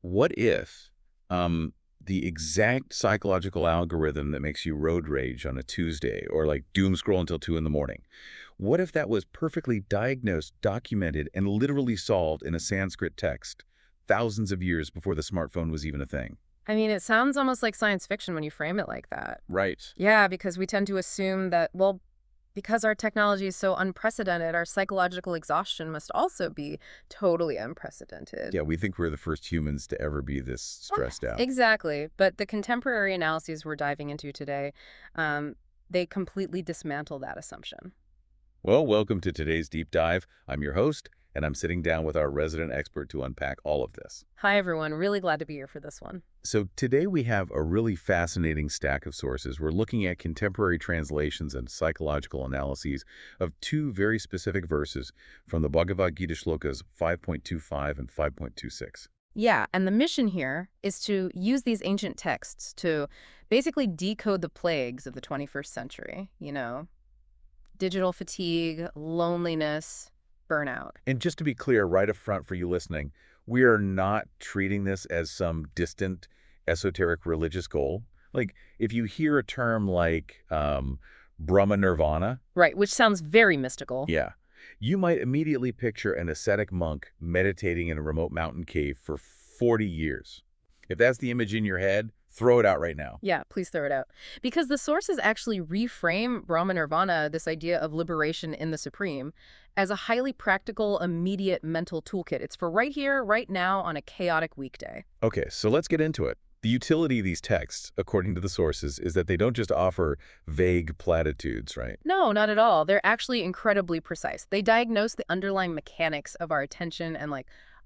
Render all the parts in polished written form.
What if the exact psychological algorithm that makes you road rage on a Tuesday or like doom scroll until 2 in the morning, what if that was perfectly diagnosed, documented, and literally solved in a Sanskrit text thousands of years before the smartphone was even a thing? I mean, it sounds almost like science fiction when you frame it like that. Right. Yeah, because we tend to assume that, well, because our technology is so unprecedented, our psychological exhaustion must also be totally unprecedented. Yeah, we think we're the first humans to ever be this stressed out. Exactly. But the contemporary analyses we're diving into today, um, they completely dismantle that assumption. Well, welcome to today's deep dive. I'm your host, and I'm sitting down with our resident expert to unpack all of this. Hi, everyone. Really glad to be here for this one. So today we have a really fascinating stack of sources. We're looking at contemporary translations and psychological analyses of two very specific verses from the Bhagavad Gita shlokas 5.25 and 5.26. Yeah, and the mission here is to use these ancient texts to basically decode the plagues of the 21st century, digital fatigue, loneliness, burnout. And just to be clear right up front for you listening, we are not treating this as some distant esoteric religious goal. Like if you hear a term like Brahma Nirvana, Right, which sounds very mystical. yeah, you might immediately picture an ascetic monk meditating in a remote mountain cave for 40 years. If that's the image in your head, throw it out right now. Yeah, please throw it out. Because the sources actually reframe Brahma Nirvana, this idea of liberation in the Supreme, as a highly practical, immediate mental toolkit. It's for right here, right now, on a chaotic weekday. Okay, so let's get into it. The utility of these texts, according to the sources, is that they don't just offer vague platitudes, right? No, not at all. They're actually incredibly precise. They diagnose the underlying mechanics of our attention and,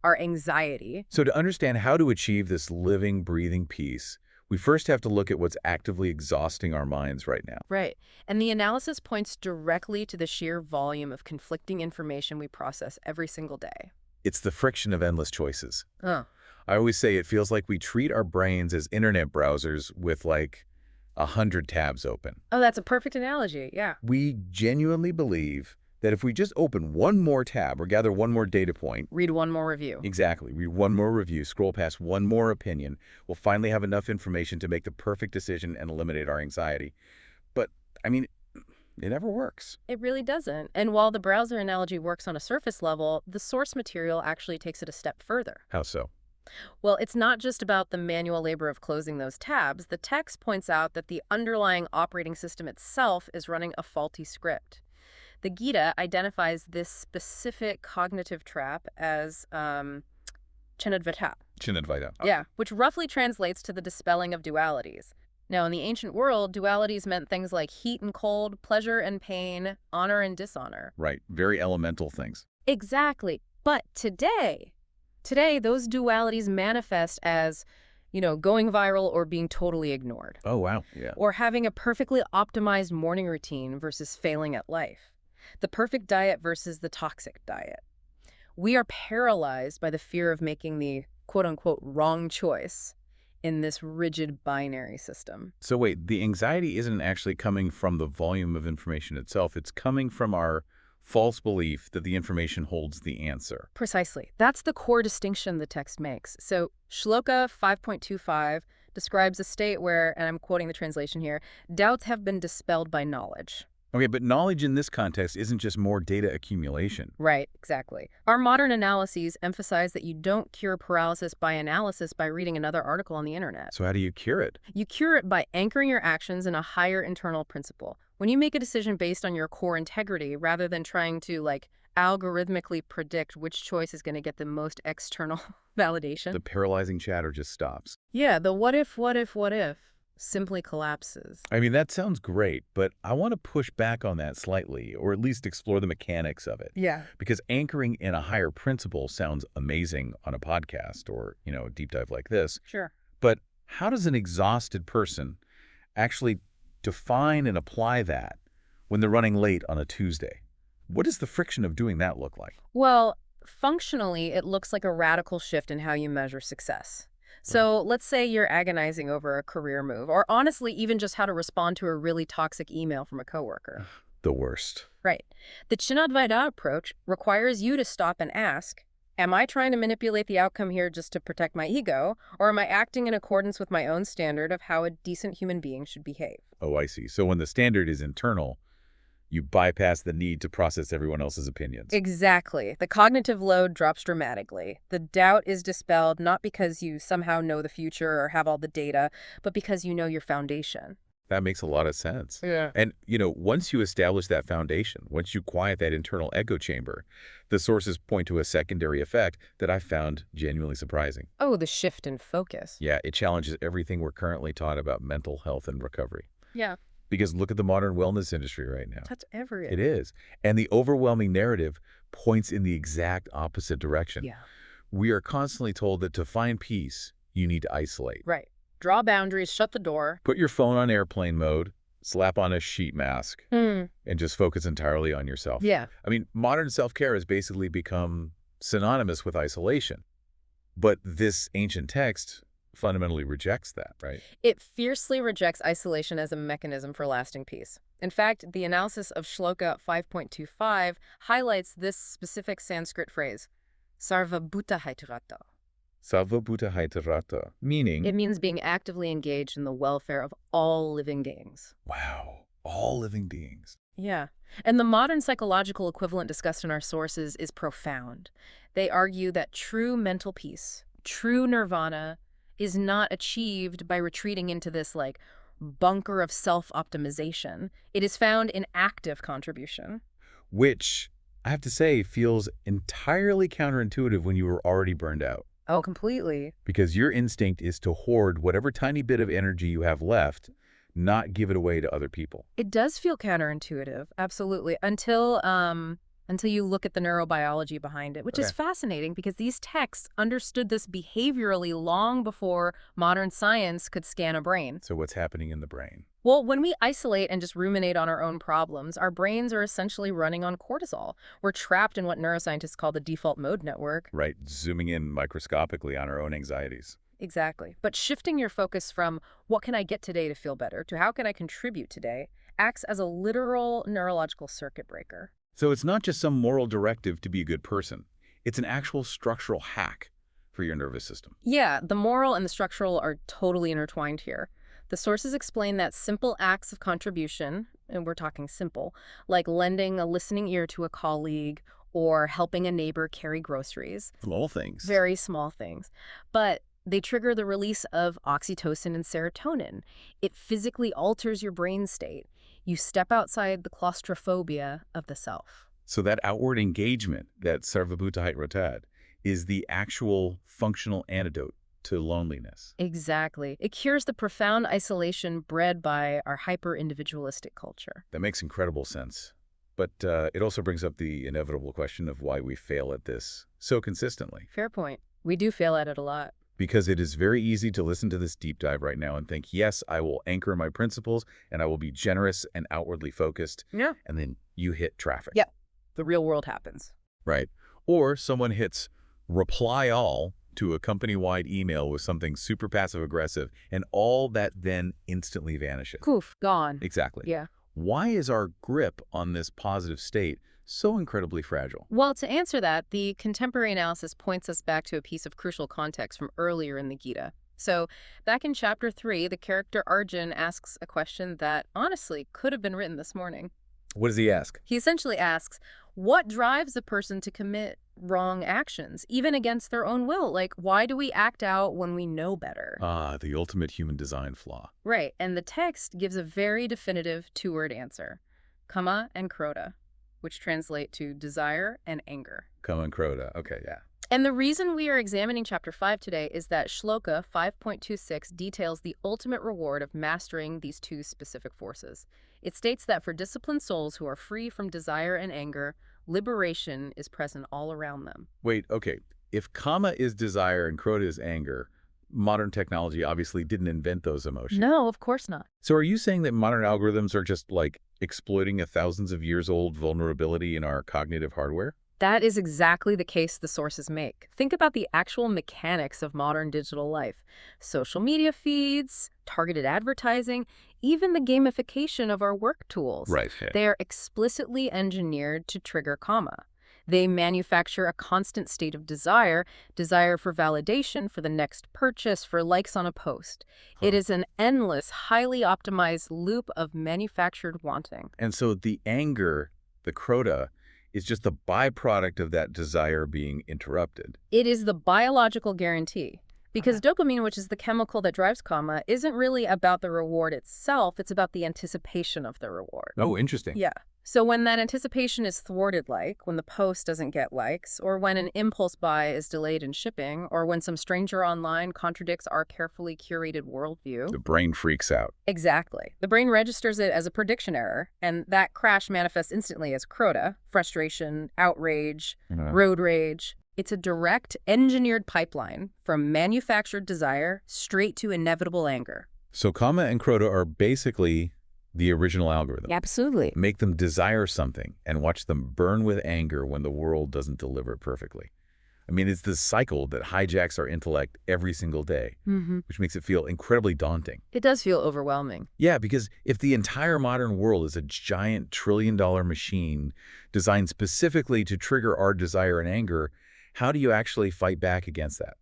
our anxiety. So to understand how to achieve this living, breathing peace, we first have to look at what's actively exhausting our minds right now. Right. And the analysis points directly to the sheer volume of conflicting information we process every single day. It's the friction of endless choices. Oh. I always say it feels like we treat our brains as internet browsers with like 100 tabs open. Oh, that's a perfect analogy. Yeah. We genuinely believe that if we just open one more tab or gather one more data point, Read one more review. exactly, read one more review, scroll past one more opinion, we'll finally have enough information to make the perfect decision and eliminate our anxiety. But, I mean, it never works. It really doesn't. And while the browser analogy works on a surface level, the source material actually takes it a step further. How so? Well, it's not just about the manual labor of closing those tabs. The text points out that the underlying operating system itself is running a faulty script. The Gita identifies this specific cognitive trap as Chinadvata. Chinadvaita. Yeah, which roughly translates to the dispelling of dualities. Now, in the ancient world, dualities meant things like heat and cold, pleasure and pain, honor and dishonor. Right, very elemental things. Exactly. But today, those dualities manifest as, going viral or being totally ignored, Oh, wow. Yeah. or having a perfectly optimized morning routine versus failing at life, the perfect diet versus the toxic diet. We are paralyzed by the fear of making the quote-unquote wrong choice in this rigid binary system. So wait, the anxiety isn't actually coming from the volume of information itself. It's coming from our false belief that the information holds the answer. Precisely. That's the core distinction the text makes. So Shloka 5.25 describes a state where, and I'm quoting the translation here, doubts have been dispelled by knowledge. Okay, but knowledge in this context isn't just more data accumulation. Right, exactly. Our modern analyses emphasize that you don't cure paralysis by analysis by reading another article on the internet. So how do you cure it? You cure it by anchoring your actions in a higher internal principle. When you make a decision based on your core integrity rather than trying to, algorithmically predict which choice is going to get the most external validation. The paralyzing chatter just stops. Yeah, the what if simply collapses. I mean, that sounds great, but I want to push back on that slightly, or at least explore the mechanics of it. Yeah. Because anchoring in a higher principle sounds amazing on a podcast or, a deep dive like this. Sure. But how does an exhausted person actually define and apply that when they're running late on a Tuesday? What does the friction of doing that look like? Well, functionally, it looks like a radical shift in how you measure success. So let's say you're agonizing over a career move, or honestly, even just how to respond to a really toxic email from a coworker. The worst. Right. The Chinadvaita approach requires you to stop and ask, Am I trying to manipulate the outcome here just to protect my ego, or am I acting in accordance with my own standard of how a decent human being should behave? Oh, I see. So when the standard is internal, you bypass the need to process everyone else's opinions. Exactly. The cognitive load drops dramatically. The doubt is dispelled not because you somehow know the future or have all the data, but because you know your foundation. That makes a lot of sense. Yeah. And, once you establish that foundation, once you quiet that internal echo chamber, the sources point to a secondary effect that I found genuinely surprising. Oh, the shift in focus. Yeah, it challenges everything we're currently taught about mental health and recovery. Yeah, Because look at the modern wellness industry right now. touch every. It is. And the overwhelming narrative points in the exact opposite direction. Yeah. We are constantly told that to find peace, you need to isolate. Right. Draw boundaries, shut the door. Put your phone on airplane mode, slap on a sheet mask, Hmm. and just focus entirely on yourself. Yeah. I mean, modern self-care has basically become synonymous with isolation. But this ancient text fundamentally rejects that, right? It fiercely rejects isolation as a mechanism for lasting peace. In fact, the analysis of Shloka 5.25 highlights this specific Sanskrit phrase, sarva bhutahaitarata. Sarvabhutahaitarata, meaning, It means being actively engaged in the welfare of all living beings. wow, all living beings. Yeah. And the modern psychological equivalent discussed in our sources is profound. They argue that true mental peace, true nirvana, is not achieved by retreating into this, bunker of self-optimization. It is found in active contribution. Which, I have to say, feels entirely counterintuitive when you were already burned out. Oh, completely. Because your instinct is to hoard whatever tiny bit of energy you have left, not give it away to other people. It does feel counterintuitive, absolutely, until you look at the neurobiology behind it, which is Okay. fascinating because these texts understood this behaviorally long before modern science could scan a brain. So what's happening in the brain? Well, when we isolate and just ruminate on our own problems, our brains are essentially running on cortisol. We're trapped in what neuroscientists call the default mode network. Right, zooming in microscopically on our own anxieties. Exactly. But shifting your focus from what can I get today to feel better to how can I contribute today acts as a literal neurological circuit breaker. So it's not just some moral directive to be a good person. It's an actual structural hack for your nervous system. Yeah, the moral and the structural are totally intertwined here. The sources explain that simple acts of contribution, and we're talking simple, like lending a listening ear to a colleague or helping a neighbor carry groceries, Small things. very small things, but they trigger the release of oxytocin and serotonin. It physically alters your brain state. You step outside the claustrophobia of the self. So that outward engagement, that sarvabhutahaitarata, is the actual functional antidote to loneliness. Exactly. It cures the profound isolation bred by our hyper-individualistic culture. That makes incredible sense. But it also brings up the inevitable question of why we fail at this so consistently. Fair point. We do fail at it a lot. Because it is very easy to listen to this deep dive right now and think, yes, I will anchor my principles and I will be generous and outwardly focused. Yeah. And then you hit traffic. Yeah. The real world happens. Right. Or someone hits reply all to a company-wide email with something super passive-aggressive, and all that then instantly vanishes. Poof, gone. Exactly. Yeah. Why is our grip on this positive state so incredibly fragile? Well, to answer that, the contemporary analysis points us back to a piece of crucial context from earlier in the Gita. So, back in chapter 3, the character Arjun asks a question that, honestly, could have been written this morning. What does he ask? He essentially asks, what drives a person to commit wrong actions, even against their own will? Like, why do we act out when we know better? Ah, the ultimate human design flaw. Right, and the text gives a very definitive two-word answer, kama and krota, which translate to desire and anger. Kama and Krota. Okay, yeah. And the reason we are examining chapter 5 today is that Shloka 5.26 details the ultimate reward of mastering these two specific forces. It states that for disciplined souls who are free from desire and anger, liberation is present all around them. Wait, okay. If Kama is desire and Krota is anger, modern technology obviously didn't invent those emotions. No, of course not. So are you saying that modern algorithms are just like exploiting a thousands of years old vulnerability in our cognitive hardware? That is exactly the case the sources make. Think about the actual mechanics of modern digital life. Social media feeds, targeted advertising, even the gamification of our work tools. Right. They are explicitly engineered to trigger kama. They manufacture a constant state of desire, desire for validation, for the next purchase, for likes on a post. It Huh. is an endless, highly optimized loop of manufactured wanting. And so the anger, the crota, is just the byproduct of that desire being interrupted. It is the biological guarantee. Because dopamine, which is the chemical that drives karma, isn't really about the reward itself, it's about the anticipation of the reward. Oh, interesting. Yeah. So when that anticipation is thwarted, like when the post doesn't get likes, or when an impulse buy is delayed in shipping, or when some stranger online contradicts our carefully curated worldview. The brain freaks out. Exactly. The brain registers it as a prediction error, and that crash manifests instantly as crota, frustration, outrage, road rage. It's a direct, engineered pipeline from manufactured desire straight to inevitable anger. So comma and crota are basically the original algorithm. Absolutely. Make them desire something and watch them burn with anger when the world doesn't deliver it perfectly. I mean, it's this cycle that hijacks our intellect every single day, which makes it feel incredibly daunting. It does feel overwhelming. Yeah, because if the entire modern world is a giant trillion-dollar machine designed specifically to trigger our desire and anger, how do you actually fight back against that?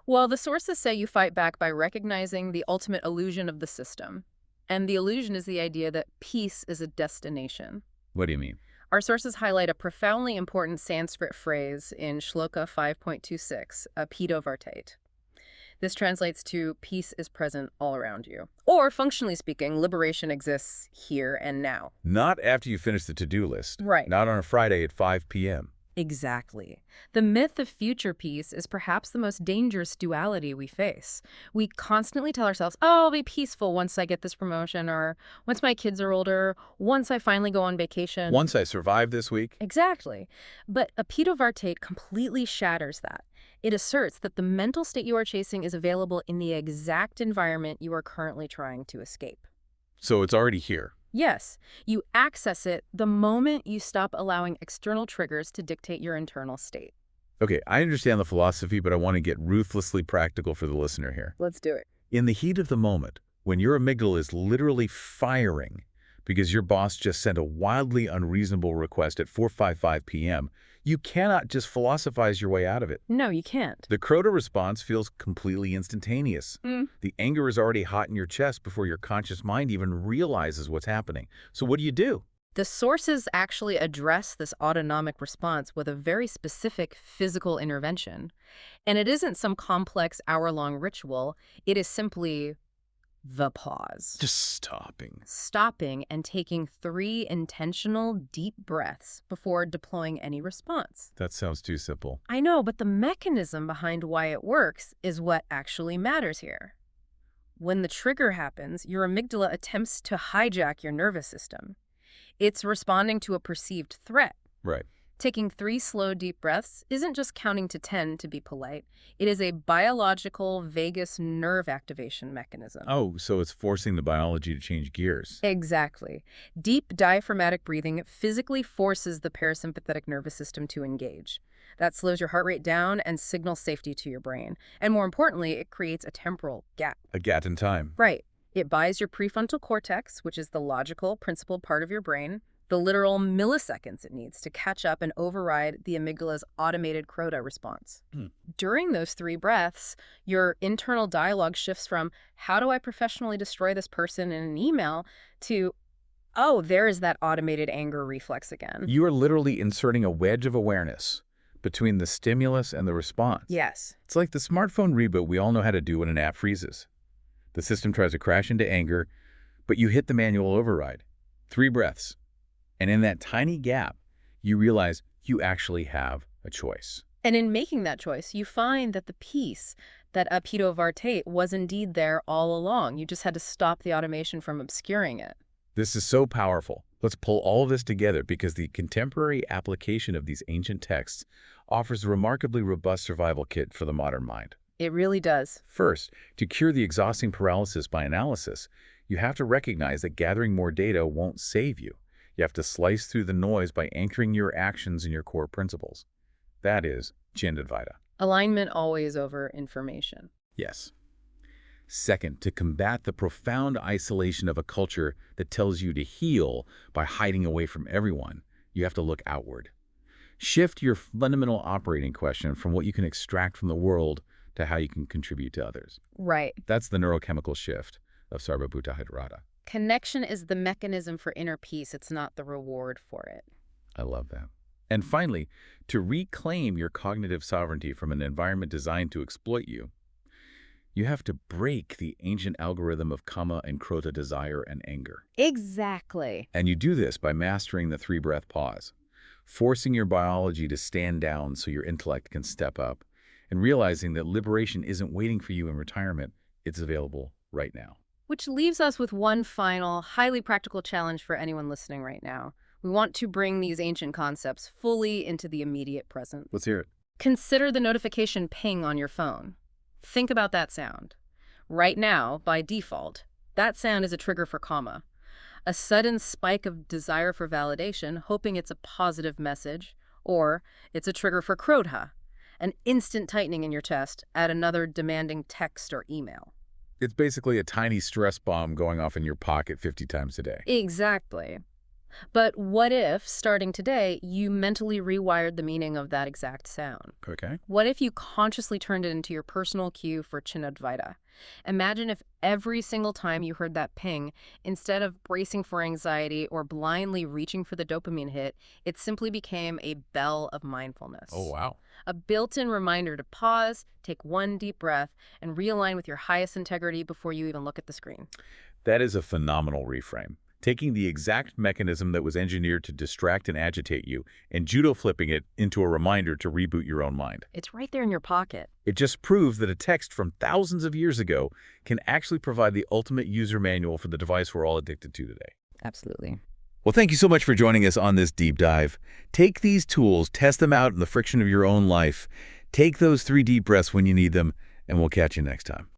Well, the sources say you fight back by recognizing the ultimate illusion of the system. And the illusion is the idea that peace is a destination. What do you mean? Our sources highlight a profoundly important Sanskrit phrase in Shloka 5.26, Apito Vartate. This translates to peace is present all around you. Or, functionally speaking, liberation exists here and now. Not after you finish the to-do list. Right. Not on a Friday at 5 p.m. Exactly. The myth of future peace is perhaps the most dangerous duality we face. We constantly tell ourselves, oh, I'll be peaceful once I get this promotion, or once my kids are older, once I finally go on vacation. Once I survive this week. Exactly. But Apito Vartate completely shatters that. It asserts that the mental state you are chasing is available in the exact environment you are currently trying to escape. So it's already here. Yes, you access it the moment you stop allowing external triggers to dictate your internal state. Okay, I understand the philosophy, but I want to get ruthlessly practical for the listener here. Let's do it. In the heat of the moment, when your amygdala is literally firing because your boss just sent a wildly unreasonable request at 4:55 p.m., you cannot just philosophize your way out of it. No, you can't. The crota response feels completely instantaneous. The anger is already hot in your chest before your conscious mind even realizes what's happening. So what do? The sources actually address this autonomic response with a very specific physical intervention. And it isn't some complex hour-long ritual. It is simply the pause. Just stopping. Stopping and taking 3 intentional, deep breaths before deploying any response. That sounds too simple. I know, but the mechanism behind why it works is what actually matters here. When the trigger happens, your amygdala attempts to hijack your nervous system. It's responding to a perceived threat. Right. Taking 3 slow, deep breaths isn't just counting to 10 to be polite. It is a biological vagus nerve activation mechanism. Oh, so it's forcing the biology to change gears. Exactly. Deep diaphragmatic breathing physically forces the parasympathetic nervous system to engage. That slows your heart rate down and signals safety to your brain. And more importantly, it creates a temporal gap. A gap in time. Right. It buys your prefrontal cortex, which is the logical, principled part of your brain, the literal milliseconds it needs to catch up and override the amygdala's automated crota response. During those 3 breaths, your internal dialogue shifts from, how do I professionally destroy this person in an email, to, oh, there is that automated anger reflex again. You are literally inserting a wedge of awareness between the stimulus and the response. Yes. It's like the smartphone reboot we all know how to do when an app freezes. The system tries to crash into anger, but you hit the manual override. 3 breaths. And in that tiny gap, you realize you actually have a choice. And in making that choice, you find that the peace, that Apito Vartate, was indeed there all along. You just had to stop the automation from obscuring it. This is so powerful. Let's pull all of this together because the contemporary application of these ancient texts offers a remarkably robust survival kit for the modern mind. It really does. First, to cure the exhausting paralysis by analysis, you have to recognize that gathering more data won't save you. You have to slice through the noise by anchoring your actions in your core principles. That is Chandadvaita. Alignment always over information. Yes. Second, to combat the profound isolation of a culture that tells you to heal by hiding away from everyone, you have to look outward. Shift your fundamental operating question from what you can extract from the world to how you can contribute to others. Right. That's the neurochemical shift of Sarvabhuta Hitarata. Connection is the mechanism for inner peace. It's not the reward for it. I love that. And finally, to reclaim your cognitive sovereignty from an environment designed to exploit you, you have to break the ancient algorithm of kama and krota, desire and anger. Exactly. And you do this by mastering the three-breath pause, forcing your biology to stand down so your intellect can step up, and realizing that liberation isn't waiting for you in retirement, it's available right now. Which leaves us with one final, highly practical challenge for anyone listening right now. We want to bring these ancient concepts fully into the immediate present. Let's hear it. Consider the notification ping on your phone. Think about that sound. Right now, by default, that sound is a trigger for kama. A sudden spike of desire for validation, hoping it's a positive message, or it's a trigger for krodha, an instant tightening in your chest at another demanding text or email. It's basically a tiny stress bomb going off in your pocket 50 times a day. Exactly. But what if, starting today, you mentally rewired the meaning of that exact sound? Okay. What if you consciously turned it into your personal cue for Chinadvaita? Imagine if every single time you heard that ping, instead of bracing for anxiety or blindly reaching for the dopamine hit, it simply became a bell of mindfulness. Oh, wow. A built-in reminder to pause, take one deep breath, and realign with your highest integrity before you even look at the screen. That is a phenomenal reframe. Taking the exact mechanism that was engineered to distract and agitate you and judo flipping it into a reminder to reboot your own mind. It's right there in your pocket. It just proves that a text from thousands of years ago can actually provide the ultimate user manual for the device we're all addicted to today. Absolutely. Well, thank you so much for joining us on this deep dive. Take these tools, test them out in the friction of your own life. Take those 3 deep breaths when you need them, and we'll catch you next time.